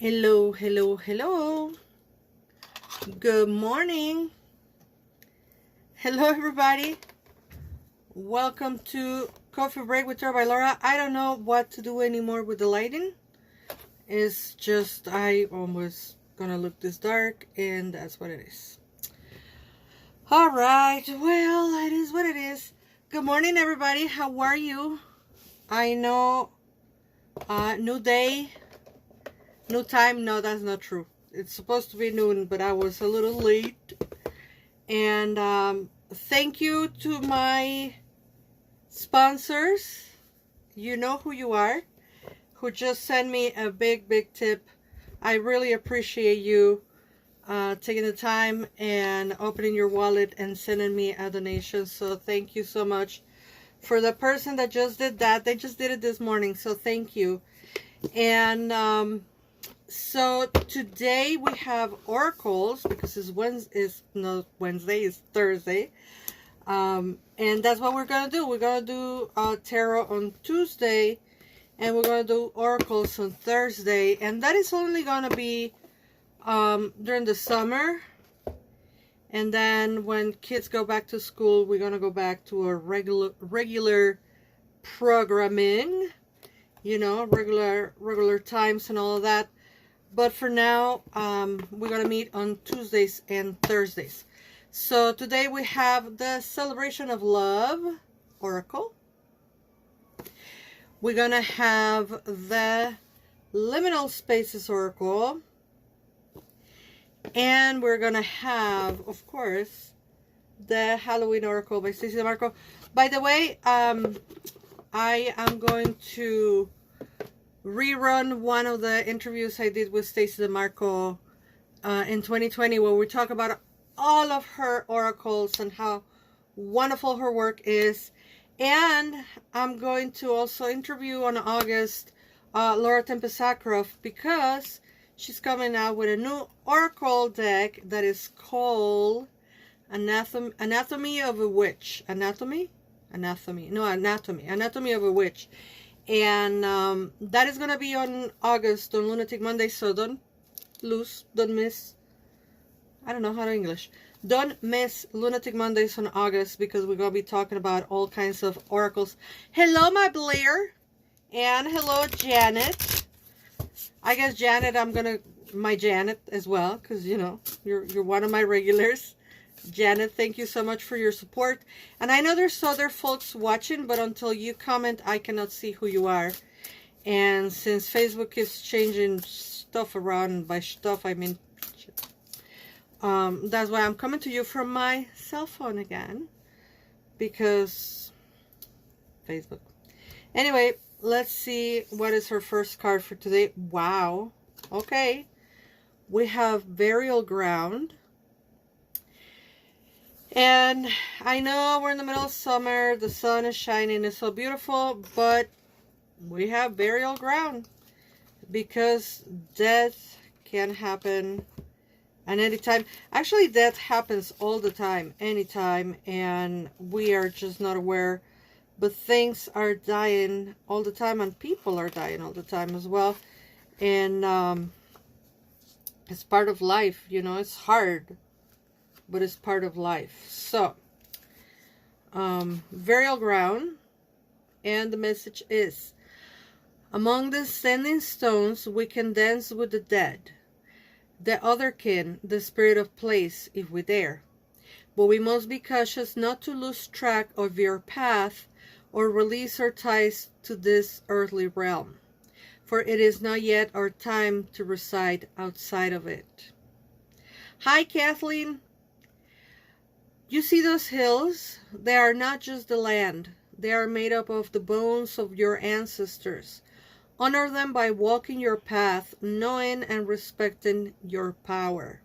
Hello, hello, hello. Good morning. Hello, everybody. Welcome to Coffee Break with Laura by Laura. I don't know what to do anymore with the lighting. It's just, I almost gonna look this dark, and that's what it is. All right, well, it is what it is. Good morning, everybody. How are you? I know, new day, new time. No, that's not true. It's supposed to be noon, but I was a little late. And thank you to my sponsors. You know who you are, who just sent me a big tip. I really appreciate you taking the time and opening your wallet and sending me a donation. So thank you so much. For the person that just did that, they just did it this morning, so thank you. And so today we have oracles, because it's Wednesday, it's Thursday. And that's what we're going to do. We're going to do tarot on Tuesday, and we're going to do oracles on Thursday. And that is only going to be during the summer. And then when kids go back to school, we're going to go back to a regular programming, you know, regular times and all of that. But for now, we're going to meet on Tuesdays and Thursdays. So today we have the Celebration of Love Oracle. We're going to have the Liminal Spaces Oracle. And we're going to have, of course, the Halloween Oracle by Stacey DeMarco. By the way, I am going to rerun one of the interviews I did with Stacey DeMarco in 2020, where we talk about all of her oracles and how wonderful her work is. And I'm going to also interview on August Laura Tempest-Sakharov, because she's coming out with a new oracle deck that is called Anatomy of a Witch. Anatomy of a Witch. And that is going to be on August, on Lunatic Monday. So don't miss. I don't know how to English. Don't miss Lunatic Mondays on August, because we're going to be talking about all kinds of oracles. Hello, my Blair. And hello, Janet. I guess Janet, my Janet as well, because, you know, you're one of my regulars. Janet, thank you so much for your support. And I know there's other folks watching, but until you comment, I cannot see who you are. And since Facebook is changing stuff around, by stuff I mean that's why I'm coming to you from my cell phone again, because Facebook. Anyway, let's see what is her first card for today. Wow. Okay. We have Burial Ground. And I know we're in the middle of summer. The sun is shining. It's so beautiful. But we have Burial Ground, because death can happen at any time. Actually, death happens all the time, anytime. And we are just not aware. But things are dying all the time, and people are dying all the time as well. And it's part of life, you know. It's hard, but it's part of life. So, Burial Ground, and the message is: among the standing stones, we can dance with the dead, the other kin, the spirit of place, if we dare. But we must be cautious not to lose track of your path, or release our ties to this earthly realm, for it is not yet our time to reside outside of it. Hi, Kathleen. You see those hills? They are not just the land. They are made up of the bones of your ancestors. Honor them by walking your path, knowing and respecting your power.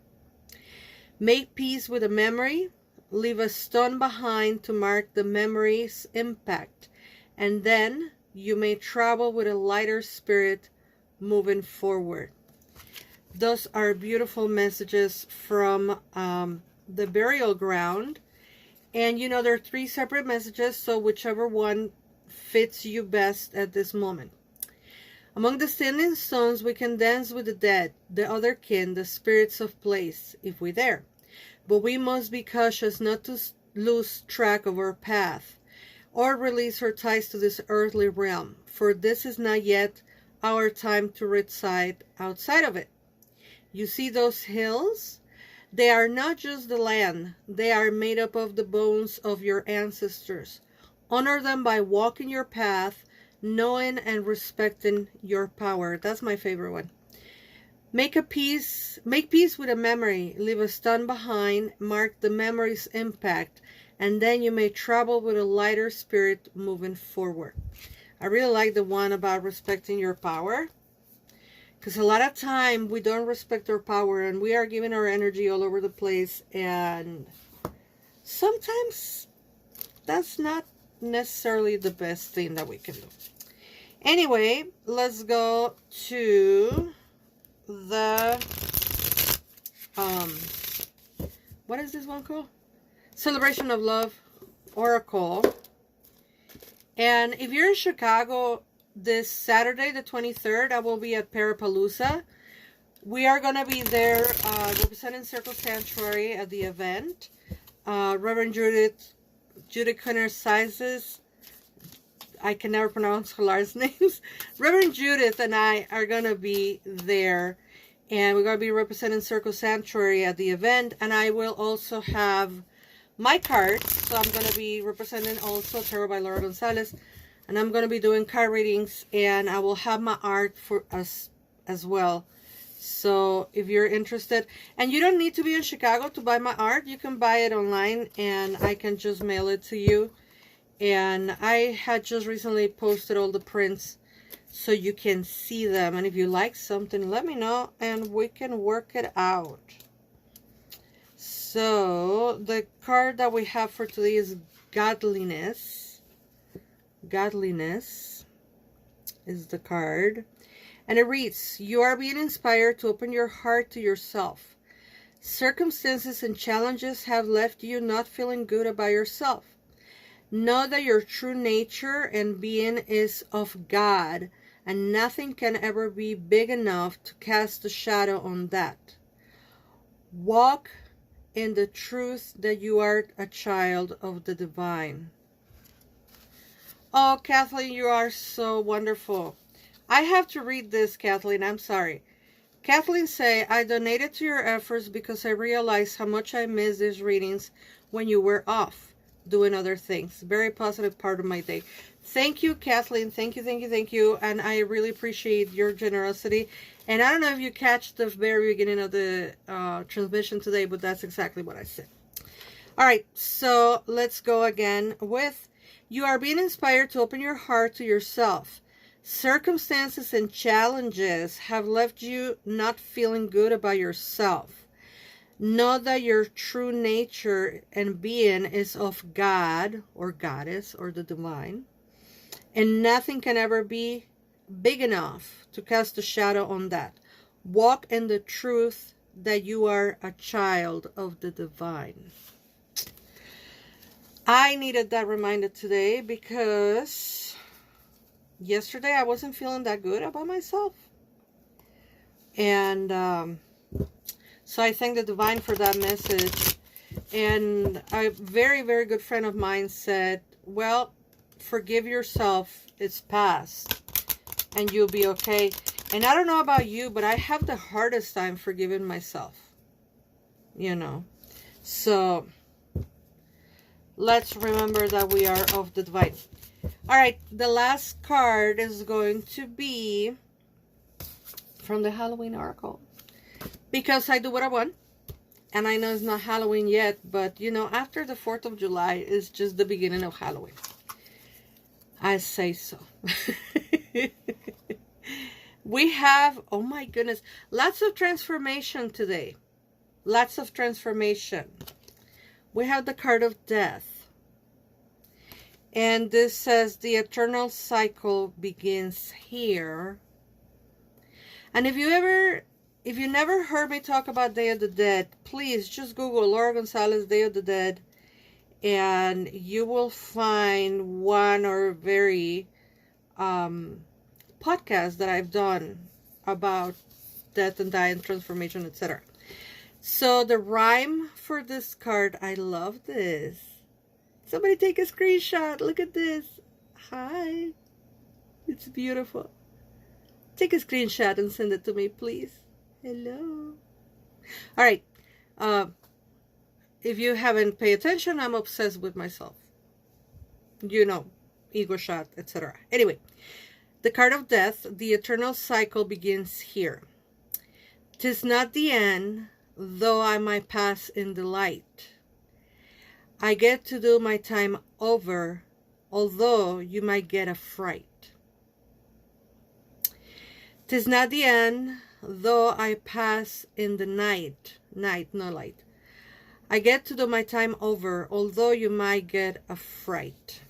Make peace with a memory. Leave a stone behind to mark the memory's impact, and then you may travel with a lighter spirit moving forward. Those are beautiful messages from the Burial Ground. And you know, there are 3 separate messages, so whichever one fits you best at this moment. Among the standing stones we can dance with the dead, the other kin, the spirits of place, if we dare. But we must be cautious not to lose track of our path, or release our ties to this earthly realm, for this is not yet our time to reside outside of it. You see those hills? They are not just the land, they are made up of the bones of your ancestors. Honor them by walking your path, knowing and respecting your power. That's my favorite one. Make peace with a memory, leave a stone behind, mark the memory's impact, and then you may travel with a lighter spirit moving forward. I really like the one about respecting your power, because a lot of time we don't respect our power and we are giving our energy all over the place, and sometimes that's not necessarily the best thing that we can do. Anyway, let's go to the what is this one called? Celebration of Love Oracle. And if you're in Chicago this Saturday the 23rd, I will be at Parapalooza. We are going to be there representing Circle Sanctuary at the event. Reverend Judith Cunner Sizes, I can never pronounce her last names. Reverend Judith and I are going to be there, and we're going to be representing Circle Sanctuary at the event, and I will also have my cards. So I'm going to be representing also Tarot by Laura Gonzalez, and I'm going to be doing card readings, and I will have my art for us as well. So if you're interested, and you don't need to be in Chicago to buy my art, you can buy it online and I can just mail it to you. And I had just recently posted all the prints so you can see them. And if you like something, let me know and we can work it out. So the card that we have for today is Godliness. Godliness is the card. And it reads, you are being inspired to open your heart to yourself. Circumstances and challenges have left you not feeling good about yourself. Know that your true nature and being is of God, and nothing can ever be big enough to cast a shadow on that. Walk in the truth that you are a child of the divine. Oh, Kathleen, you are so wonderful. I have to read this, Kathleen. I'm sorry. Kathleen say, I donated to your efforts because I realized how much I missed these readings when you were off doing other things. Very positive part of my day. Thank you, Kathleen. Thank you, thank you, thank you. And I really appreciate your generosity. And I don't know if you catch the very beginning of the transmission today, but that's exactly what I said. All right, so let's go again with, you are being inspired to open your heart to yourself. Circumstances and challenges have left you not feeling good about yourself. Know that your true nature and being is of God or Goddess or the divine, and nothing can ever be big enough to cast a shadow on that. Walk in the truth that you are a child of the divine. I needed that reminder today because yesterday I wasn't feeling that good about myself. And so I thank the divine for that message. And a very, very good friend of mine said, well, forgive yourself. It's past. And you'll be okay. And I don't know about you, but I have the hardest time forgiving myself. You know. So let's remember that we are of the divine. All right. The last card is going to be from the Halloween Oracle. Because I do what I want. And I know it's not Halloween yet. But, you know, after the 4th of July is just the beginning of Halloween. I say so. We have, oh my goodness, lots of transformation today. Lots of transformation. We have the card of death. And this says the eternal cycle begins here. And if you never heard me talk about Day of the Dead, please just Google Laura Gonzalez Day of the Dead. And you will find one or very podcasts that I've done about death and dying, transformation, etc. So the rhyme for this card, I love this. Somebody take a screenshot. Look at this. Hi. It's beautiful. Take a screenshot and send it to me, please. Hello. All right. If you haven't paid attention, I'm obsessed with myself. You know, ego shot, etc. Anyway, the card of death, the eternal cycle begins here. 'Tis not the end, though I might pass in the light. I get to do my time over, although you might get a fright. 'Tis not the end, though I pass in the night. Night, no light. I get to do my time over, although you might get a fright.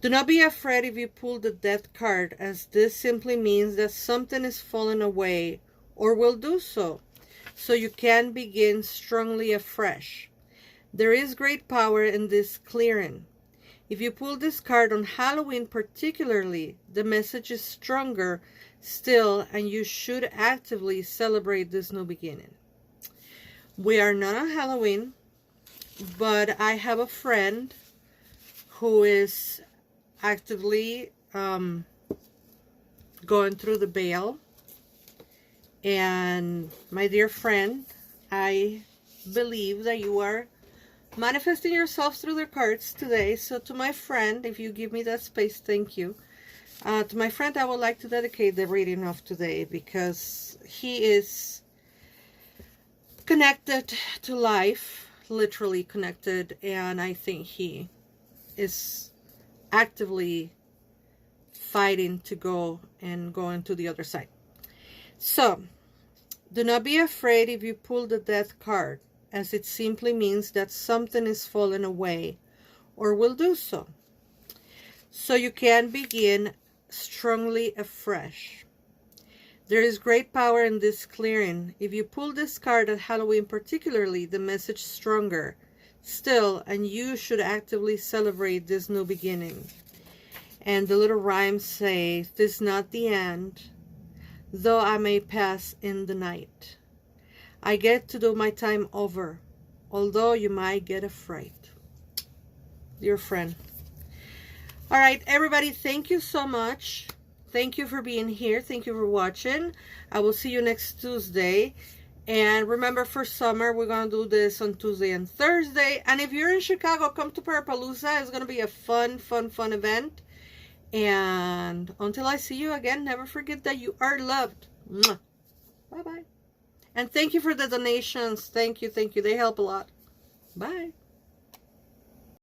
Do not be afraid if you pull the death card, as this simply means that something is falling away or will do so you can begin strongly afresh. There is great power in this clearing. If you pull this card on Halloween particularly, the message is stronger still, and you should actively celebrate this new beginning. We are not on Halloween, but I have a friend who is actively going through the veil. And my dear friend, I believe that you are manifesting yourself through their cards today. So to my friend, if you give me that space, thank you. To my friend, I would like to dedicate the reading of today because he is connected to life, literally connected, and I think he is actively fighting to go into the other side. So, do not be afraid if you pull the death card, as it simply means that something is falling away or will do so you can begin strongly afresh. There is great power in this clearing. If you pull this card at Halloween particularly, the message stronger still, and you should actively celebrate this new beginning. And the little rhymes say, "'Tis not the end, though I may pass in the night. I get to do my time over, although you might get a fright." Dear friend. All right, everybody, thank you so much. Thank you for being here. Thank you for watching. I will see you next Tuesday. And remember, for summer, we're going to do this on Tuesday and Thursday. And if you're in Chicago, come to Parapalooza. It's going to be a fun event. And until I see you again, never forget that you are loved. Mwah. Bye-bye. And thank you for the donations. Thank you. They help a lot. Bye.